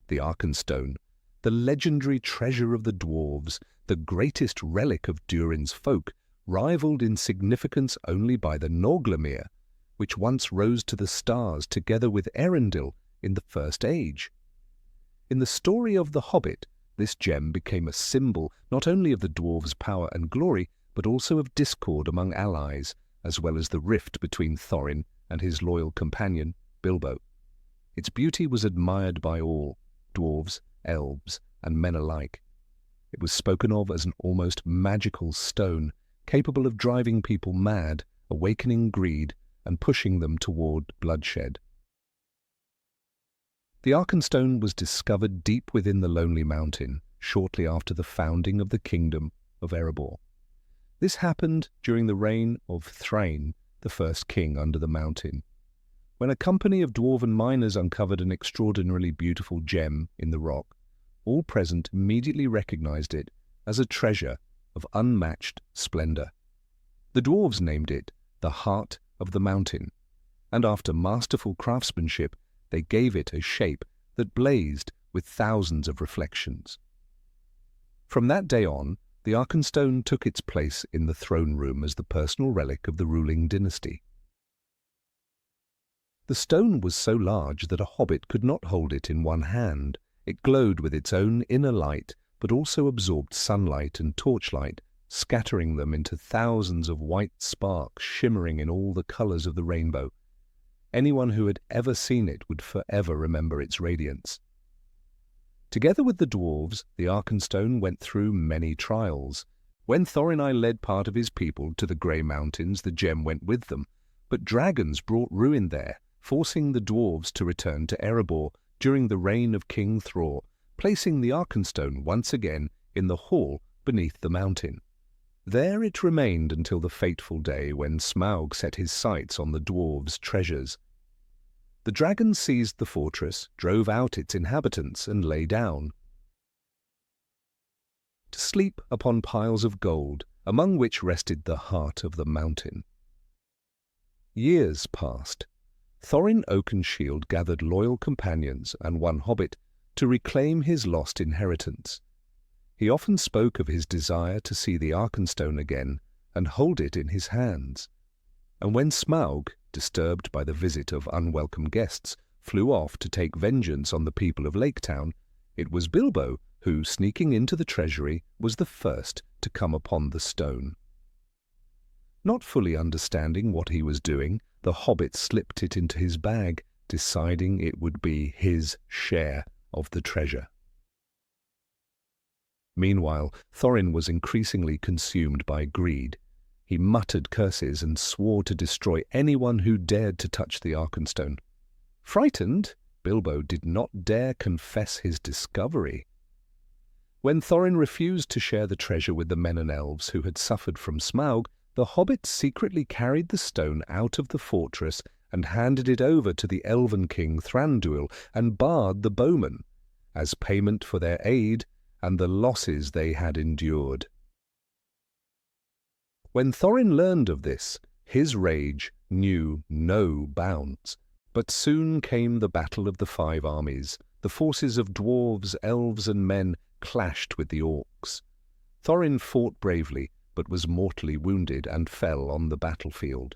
the Arkenstone, the legendary treasure of the dwarves, the greatest relic of Durin's folk, rivaled in significance only by the Norglemere, which once rose to the stars together with Erendil in the First Age. In the story of the Hobbit, this gem became a symbol not only of the dwarves' power and glory, but also of discord among allies, as well as the rift between Thorin and his loyal companion, Bilbo. Its beauty was admired by all, dwarves, elves, and men alike. It was spoken of as an almost magical stone, capable of driving people mad, awakening greed, and pushing them toward bloodshed. The Arkenstone was discovered deep within the Lonely Mountain, shortly after the founding of the kingdom of Erebor. This happened during the reign of Thrain, the first king under the mountain. When a company of dwarven miners uncovered an extraordinarily beautiful gem in the rock, all present immediately recognized it as a treasure of unmatched splendor. The dwarves named it the Heart of the Mountain, and after masterful craftsmanship, they gave it a shape that blazed with thousands of reflections. From that day on, the Arkenstone took its place in the throne room as the personal relic of the ruling dynasty. The stone was so large that a hobbit could not hold it in one hand. It glowed with its own inner light, but also absorbed sunlight and torchlight, scattering them into thousands of white sparks shimmering in all the colors of the rainbow. Anyone who had ever seen it would forever remember its radiance. Together with the dwarves, the Arkenstone went through many trials. When Thorin led part of his people to the Grey Mountains, the gem went with them, but dragons brought ruin there, forcing the dwarves to return to Erebor during the reign of King Thror, placing the Arkenstone once again in the hall beneath the mountain. There it remained until the fateful day when Smaug set his sights on the dwarves' treasures. The dragons seized the fortress, drove out its inhabitants, and lay down to sleep upon piles of gold, among which rested the heart of the mountain. Years passed. Thorin Oakenshield gathered loyal companions and one hobbit to reclaim his lost inheritance. He often spoke of his desire to see the Arkenstone again and hold it in his hands. And when Smaug, disturbed by the visit of unwelcome guests, flew off to take vengeance on the people of Lake Town, it was Bilbo who, sneaking into the treasury, was the first to come upon the stone. Not fully understanding what he was doing, the hobbit slipped it into his bag, deciding it would be his share of the treasure. Meanwhile, Thorin was increasingly consumed by greed. He muttered curses and swore to destroy anyone who dared to touch the Arkenstone. Frightened, Bilbo did not dare confess his discovery. When Thorin refused to share the treasure with the men and elves who had suffered from Smaug, the hobbits secretly carried the stone out of the fortress and handed it over to the elven king Thranduil and Bard the bowman, as payment for their aid and the losses they had endured. When Thorin learned of this, his rage knew no bounds. But soon came the battle of the five armies. The forces of dwarves, elves, and men clashed with the orcs. Thorin fought bravely, but was mortally wounded and fell on the battlefield.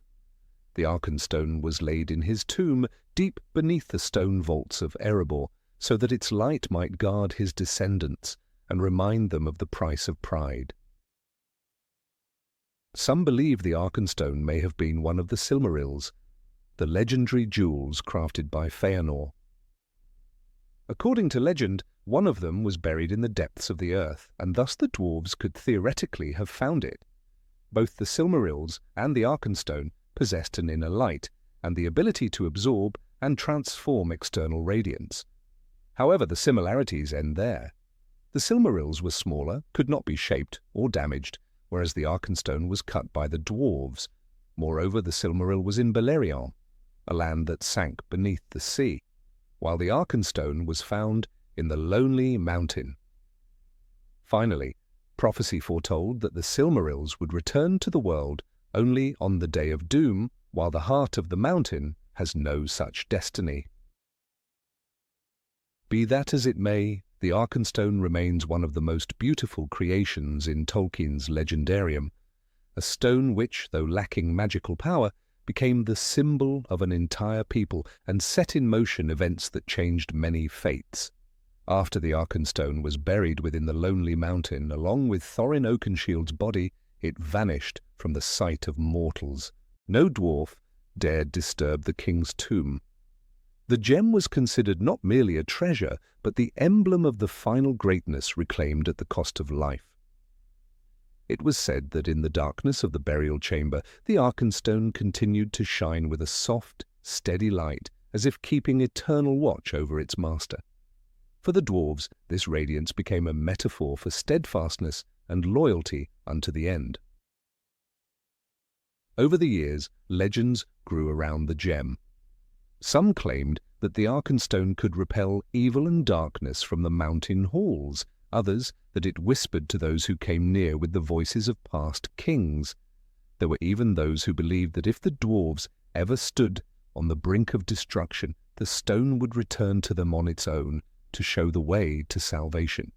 The Arkenstone was laid in his tomb deep beneath the stone vaults of Erebor, so that its light might guard his descendants and remind them of the price of pride. Some believe the Arkenstone may have been one of the Silmarils, the legendary jewels crafted by Feanor. According to legend, one of them was buried in the depths of the earth, and thus the dwarves could theoretically have found it. Both the Silmarils and the Arkenstone possessed an inner light and the ability to absorb and transform external radiance. However, the similarities end there. The Silmarils were smaller, could not be shaped or damaged, whereas the Arkenstone was cut by the dwarves. Moreover, the Silmaril was in Beleriand, a land that sank beneath the sea, while the Arkenstone was found in the Lonely Mountain. Finally, prophecy foretold that the Silmarils would return to the world only on the Day of Doom, while the Heart of the Mountain has no such destiny. Be that as it may, the Arkenstone remains one of the most beautiful creations in Tolkien's legendarium, a stone which, though lacking magical power, became the symbol of an entire people and set in motion events that changed many fates. After the Arkenstone was buried within the lonely mountain, along with Thorin Oakenshield's body, it vanished from the sight of mortals. No dwarf dared disturb the king's tomb. The gem was considered not merely a treasure, but the emblem of the final greatness reclaimed at the cost of life. It was said that in the darkness of the burial chamber, the Arkenstone continued to shine with a soft, steady light, as if keeping eternal watch over its master. For the dwarves, this radiance became a metaphor for steadfastness and loyalty unto the end. Over the years, legends grew around the gem. Some claimed that the Arkenstone could repel evil and darkness from the mountain halls, others that it whispered to those who came near with the voices of past kings. There were even those who believed that if the dwarves ever stood on the brink of destruction, the stone would return to them on its own to show the way to salvation.